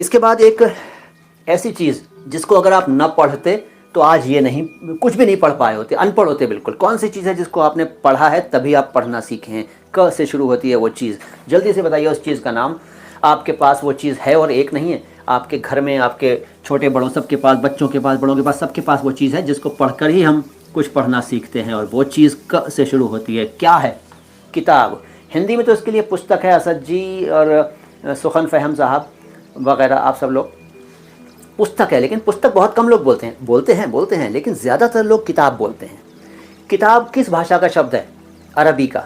इसके बाद एक ऐसी चीज़ जिसको अगर आप न पढ़ते तो आज ये नहीं, कुछ भी नहीं पढ़ पाए होते, अनपढ़ होते बिल्कुल। कौन सी चीज़ है जिसको आपने पढ़ा है तभी आप पढ़ना सीखे हैं? क से शुरू होती है वो चीज़। जल्दी से बताइए उस चीज़ का नाम। आपके पास वो चीज़ है और एक नहीं है, आपके घर में, आपके छोटे बड़ों सबके पास, बच्चों के पास, बड़ों के पास, सबके पास वो चीज़ है जिसको पढ़कर ही हम कुछ पढ़ना सीखते हैं, और वो चीज़ क से शुरू होती है। क्या है? किताब। हिंदी में तो इसके लिए पुस्तक है, असद जी और सुखन फ़हम साहब वगैरह, आप सब लोग पुस्तक है, लेकिन पुस्तक बहुत कम लोग बोलते हैं, लेकिन ज़्यादातर लोग किताब बोलते हैं। किताब किस भाषा का शब्द है? अरबी का।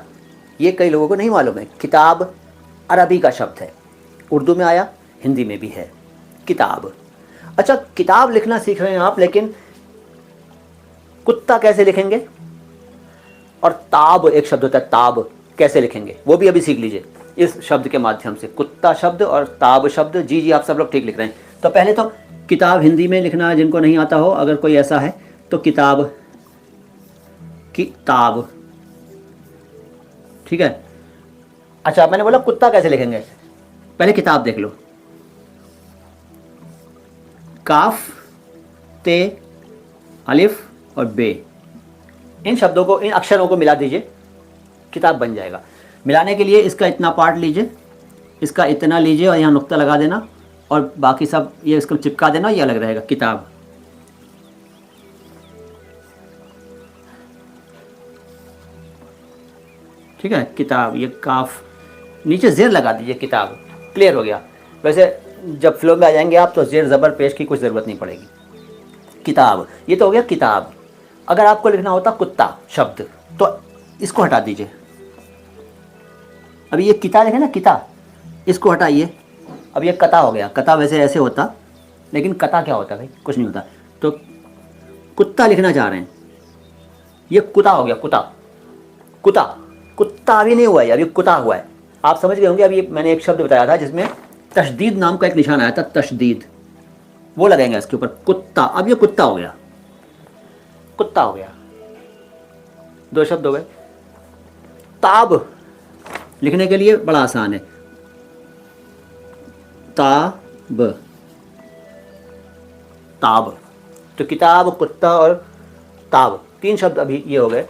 ये कई लोगों को नहीं मालूम है। किताब अरबी का शब्द है, उर्दू में आया, हिंदी में भी है किताब। अच्छा, किताब लिखना सीख रहे हैं आप, लेकिन कुत्ता कैसे लिखेंगे? और ताब एक शब्द होता है, ताब कैसे लिखेंगे वो भी अभी सीख लीजिए इस शब्द के माध्यम से। कुत्ता शब्द और ताब शब्द। जी जी, आप सब लोग ठीक लिख रहे हैं। तो पहले तो किताब हिंदी में लिखना जिनको नहीं आता हो, अगर कोई ऐसा है तो किताब, किताब, ठीक है। अच्छा, मैंने बोला कुत्ता कैसे लिखेंगे, पहले किताब देख लो। काफ, ते, अलिफ और बे, इन शब्दों को, इन अक्षरों को मिला दीजिए, किताब बन जाएगा। मिलाने के लिए इसका इतना पार्ट लीजिए, इसका इतना लीजिए और यहाँ नुक्ता लगा देना, और बाकी सब ये इसको चिपका देना, ये अलग रहेगा, किताब। ठीक है, किताब। ये काफ, नीचे ज़ेर लगा दीजिए, किताब। क्लियर हो गया। वैसे जब फ्लो में आ जाएंगे आप तो ज़ेर ज़बर पेश की कोई ज़रूरत नहीं पड़ेगी। किताब, ये तो हो गया किताब। अगर आपको लिखना होता कुत्ता शब्द तो इसको हटा दीजिए। अभी ये किता लिखे ना, किता, इसको हटाइए। अब ये कता हो गया। कता वैसे ऐसे होता, लेकिन कता क्या होता है भाई? कुछ नहीं होता। तो कुत्ता लिखना चाह रहे हैं, ये कुता हो गया, कुता। कुता, कुत्ता अभी नहीं हुआ है, अभी कुता हुआ है। आप समझ गए होंगे। अभी मैंने एक शब्द बताया था जिसमें तशदीद नाम का एक निशान आया था, तशदीद, वो लगेंगे इसके ऊपर, कुत्ता। अब ये कुत्ता हो गया, कुत्ता हो गया। दो शब्द हो गए। ताब लिखने के लिए बड़ा आसान है, ताब, ताब। तो किताब, कुत्ता और ताब, तीन शब्द अभी ये हो गए।